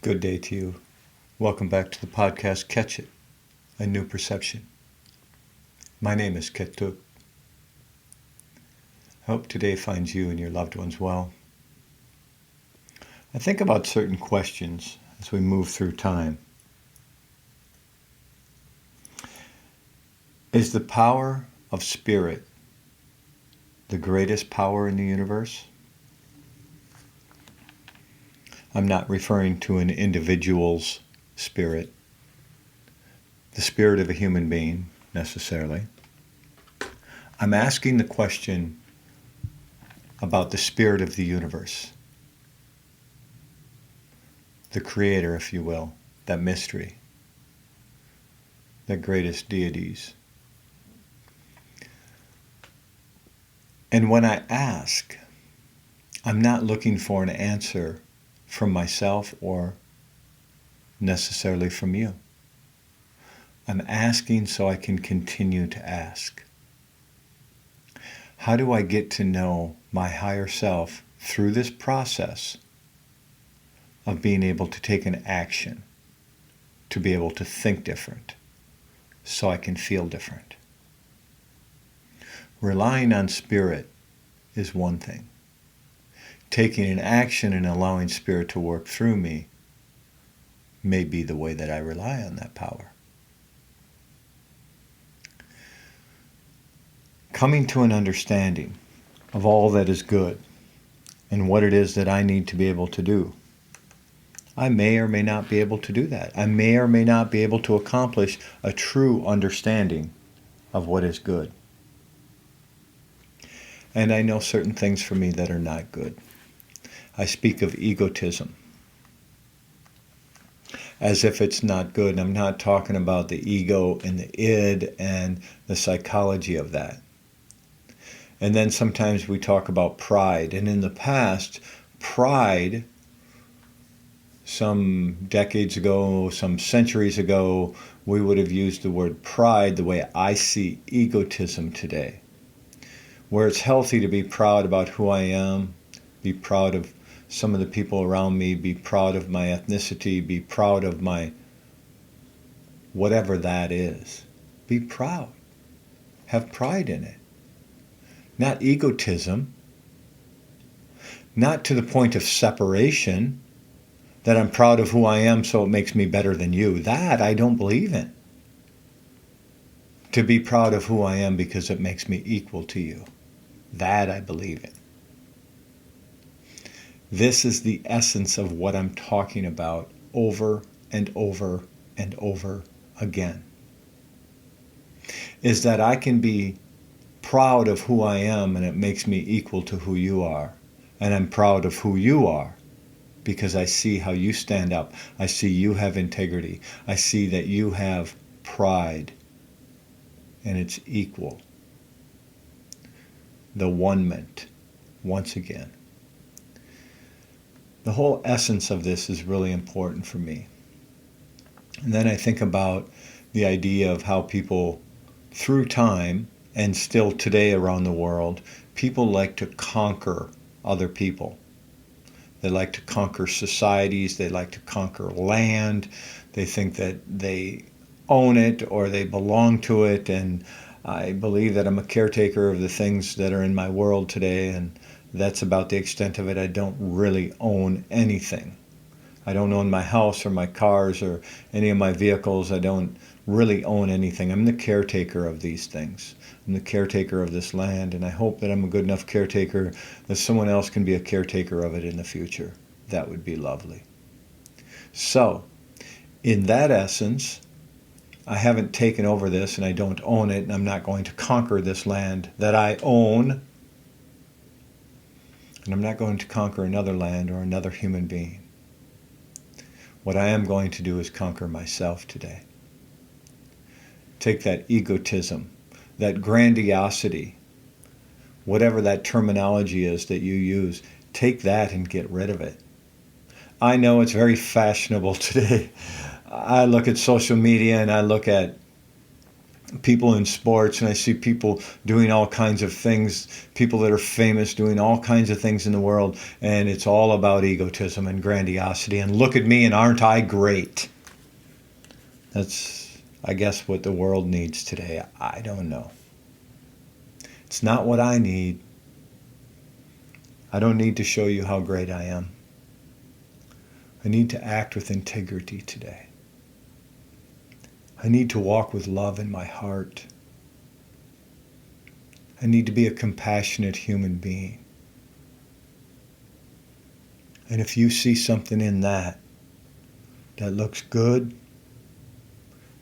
Good day to you. Welcome back to the podcast Catch It, A New Perception. My name is Ketuk. I hope today finds you and your loved ones well. I think about certain questions as we move through time. Is the power of spirit the greatest power in the universe? I'm not referring to an individual's spirit, the spirit of a human being, necessarily. I'm asking the question about the spirit of the universe, the creator, if you will, that mystery, the greatest deities. And when I ask, I'm not looking for an answer from myself or necessarily from you. I'm asking so I can continue to ask. How do I get to know my higher self through this process of being able to take an action, to be able to think different, so I can feel different? Relying on spirit is one thing. Taking an action and allowing spirit to work through me may be the way that I rely on that power. Coming to an understanding of all that is good and what it is that I need to be able to do. I may or may not be able to do that. I may or may not be able to accomplish a true understanding of what is good. And I know certain things for me that are not good. I speak of egotism as if it's not good. And I'm not talking about the ego and the id and the psychology of that. And then sometimes we talk about pride. And in the past, pride, some decades ago, some centuries ago, we would have used the word pride the way I see egotism today. Where it's healthy to be proud about who I am, be proud of some of the people around me, be proud of my ethnicity, be proud of my whatever that is. Be proud. Have pride in it. Not egotism. Not to the point of separation, that I'm proud of who I am so it makes me better than you. That I don't believe in. To be proud of who I am because it makes me equal to you. That I believe in. This is the essence of what I'm talking about over and over and over again. Is that I can be proud of who I am and it makes me equal to who you are. And I'm proud of who you are because I see how you stand up. I see you have integrity. I see that you have pride and it's equal. The one-ment, once again. The whole essence of this is really important for me. And then I think about the idea of how people, through time, and still today around the world, people like to conquer other people. They like to conquer societies. They like to conquer land. They think that they own it or they belong to it. And I believe that I'm a caretaker of the things that are in my world today, and that's about the extent of it. I don't really own anything. I don't own my house or my cars or any of my vehicles. I don't really own anything. I'm the caretaker of these things. I'm the caretaker of this land, and I hope that I'm a good enough caretaker that someone else can be a caretaker of it in the future. That would be lovely. So, in that essence, I haven't taken over this and I don't own it, and I'm not going to conquer this land that I own. And I'm not going to conquer another land or another human being. What I am going to do is conquer myself today. Take that egotism, that grandiosity, whatever that terminology is that you use, take that and get rid of it. I know it's very fashionable today. I look at social media and I look at people in sports, and I see people doing all kinds of things, people that are famous doing all kinds of things in the world, and it's all about egotism and grandiosity and look at me and aren't I great. That's, I guess, what the world needs today. I don't know. It's not what I need. I don't need to show you how great I am. I need to act with integrity today. I need to walk with love in my heart. I need to be a compassionate human being. And if you see something in that looks good,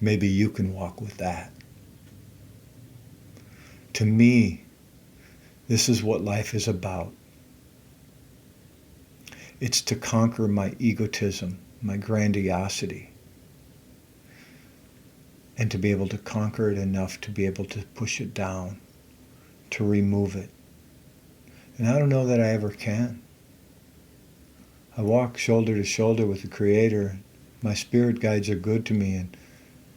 maybe you can walk with that. To me, this is what life is about. It's to conquer my egotism, my grandiosity, and to be able to conquer it enough to be able to push it down, to remove it. And I don't know that I ever can. I walk shoulder to shoulder with the Creator. My spirit guides are good to me, and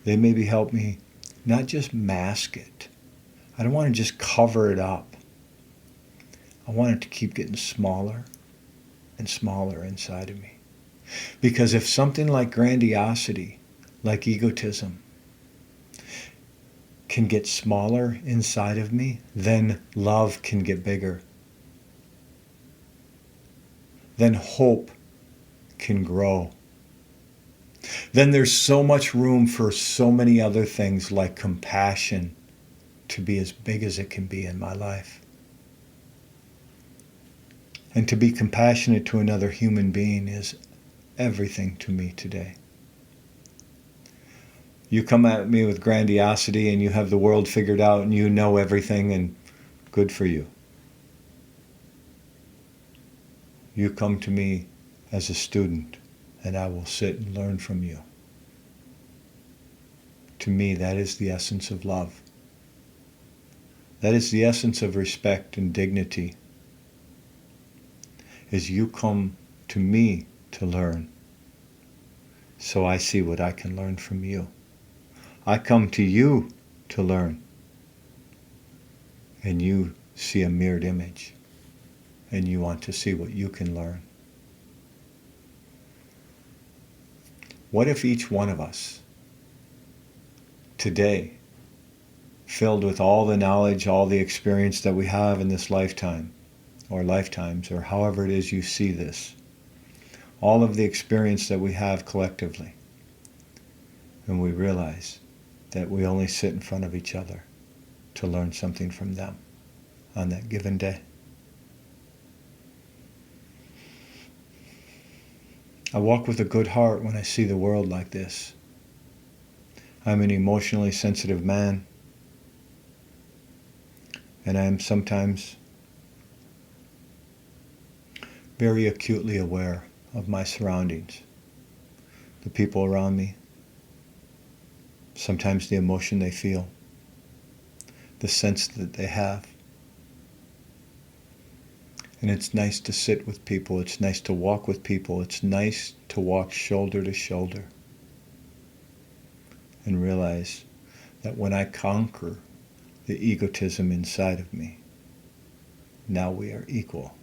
they maybe help me not just mask it. I don't want to just cover it up. I want it to keep getting smaller and smaller inside of me. Because if something like grandiosity, like egotism, can get smaller inside of me, then love can get bigger. Then hope can grow. Then there's so much room for so many other things like compassion to be as big as it can be in my life. And to be compassionate to another human being is everything to me today. You come at me with grandiosity and you have the world figured out and you know everything, and good for you. You come to me as a student and I will sit and learn from you. To me, that is the essence of love. That is the essence of respect and dignity. Is you come to me to learn, so I see what I can learn from you. I come to you to learn, and you see a mirrored image, and you want to see what you can learn. What if each one of us today, filled with all the knowledge, all the experience that we have in this lifetime, or lifetimes, or however it is you see this, all of the experience that we have collectively, and we realize that we only sit in front of each other to learn something from them on that given day. I walk with a good heart when I see the world like this. I'm an emotionally sensitive man, and I am sometimes very acutely aware of my surroundings, the people around me, sometimes the emotion they feel, the sense that they have. And it's nice to sit with people, it's nice to walk with people, it's nice to walk shoulder to shoulder and realize that when I conquer the egotism inside of me, now we are equal.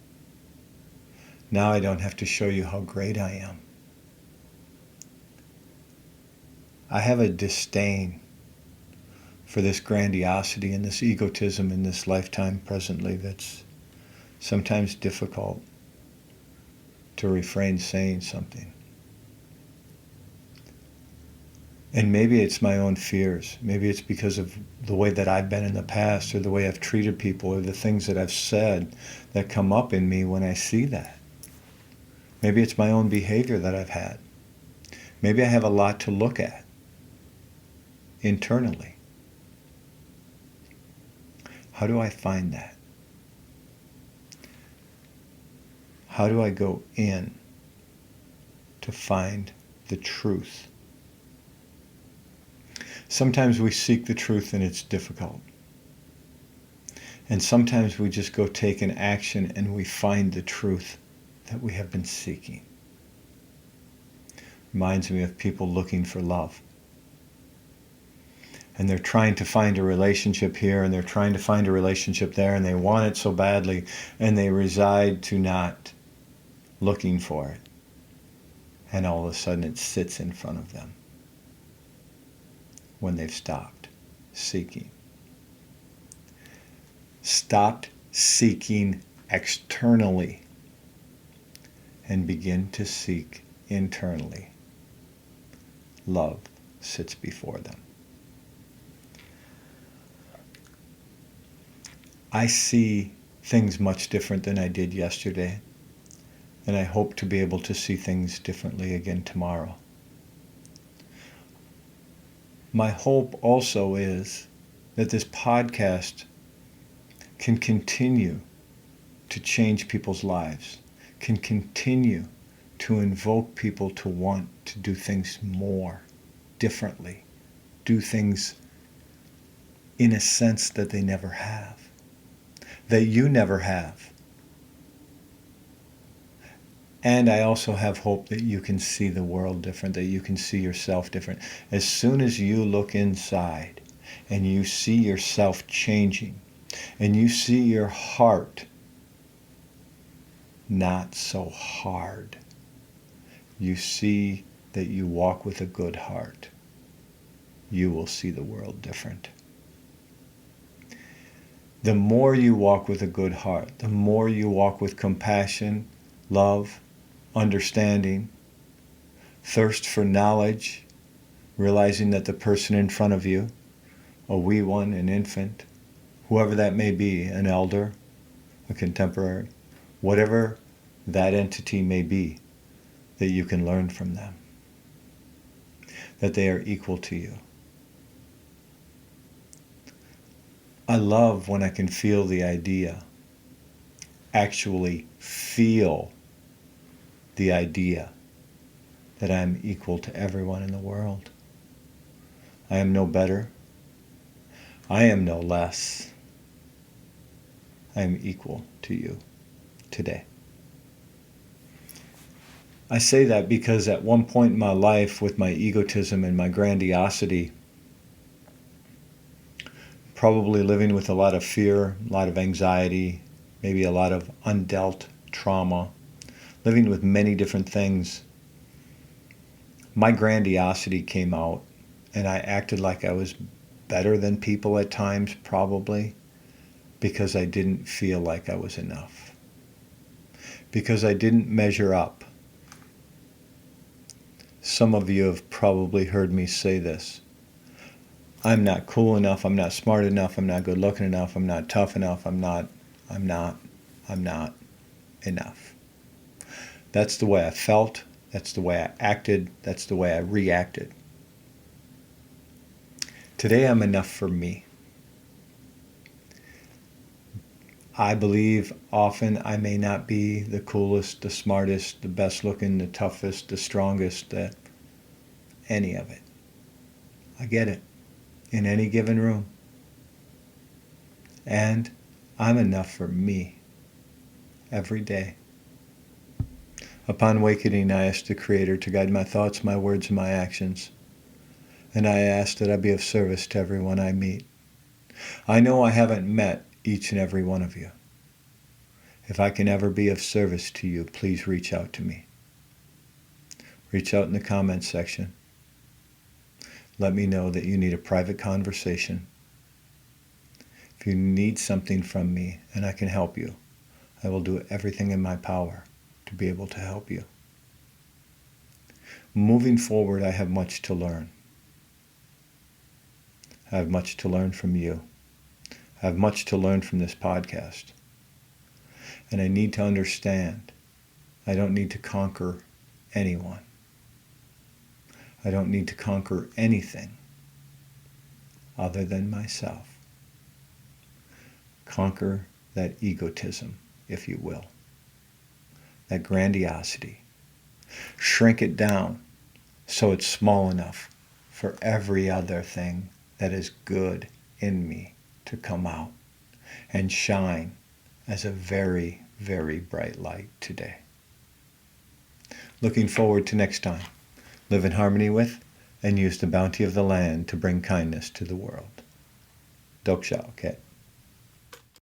Now I don't have to show you how great I am. I have a disdain for this grandiosity and this egotism in this lifetime presently that's sometimes difficult to refrain saying something. And maybe it's my own fears. Maybe it's because of the way that I've been in the past, or the way I've treated people, or the things that I've said that come up in me when I see that. Maybe it's my own behavior that I've had. Maybe I have a lot to look at internally. How do I find that? How do I go in to find the truth? Sometimes we seek the truth and it's difficult. And sometimes we just go take an action and we find the truth that we have been seeking. Reminds me of people looking for love. and they're trying to find a relationship here, and they're trying to find a relationship there, and they want it so badly, and they reside to not looking for it. And all of a sudden it sits in front of them when they've stopped seeking. Stopped seeking externally and begin to seek internally. Love sits before them. I see things much different than I did yesterday, and I hope to be able to see things differently again tomorrow. My hope also is that this podcast can continue to change people's lives, can continue to invoke people to want to do things more, differently, do things in a sense that they never have, that you never have. And I also have hope that you can see the world different, that you can see yourself different. As soon as you look inside and you see yourself changing, and you see your heart not so hard, you see that you walk with a good heart, you will see the world different. The more you walk with a good heart, the more you walk with compassion, love, understanding, thirst for knowledge, realizing that the person in front of you, a wee one, an infant, whoever that may be, an elder, a contemporary, whatever that entity may be, that you can learn from them, that they are equal to you. I love when I can feel the idea, actually feel the idea that I am equal to everyone in the world. I am no better. I am no less. I am equal to you today. I say that because at one point in my life, with my egotism and my grandiosity, probably living with a lot of fear, a lot of anxiety, maybe a lot of undealt trauma, living with many different things, my grandiosity came out, and I acted like I was better than people at times, probably, because I didn't feel like I was enough. Because I didn't measure up. Some of you have probably heard me say this. I'm not cool enough, I'm not smart enough, I'm not good looking enough, I'm not tough enough, I'm not enough. That's the way I felt, that's the way I acted, that's the way I reacted. Today I'm enough for me. I believe often I may not be the coolest, the smartest, the best looking, the toughest, the strongest, any of it. I get it. In any given room. And I'm enough for me every day. Upon awakening, I ask the Creator to guide my thoughts, my words, and my actions. And I ask that I be of service to everyone I meet. I know I haven't met each and every one of you. If I can ever be of service to you, please reach out to me. Reach out in the comments section. Let me know that you need a private conversation. If you need something from me and I can help you, I will do everything in my power to be able to help you. Moving forward, I have much to learn. I have much to learn from you. I have much to learn from this podcast. And I need to understand, I don't need to conquer anyone. I don't need to conquer anything other than myself. Conquer that egotism, if you will. That grandiosity. Shrink it down so it's small enough for every other thing that is good in me to come out and shine as a very, very bright light today. Looking forward to next time. Live in harmony with and use the bounty of the land to bring kindness to the world. Doksha, okay.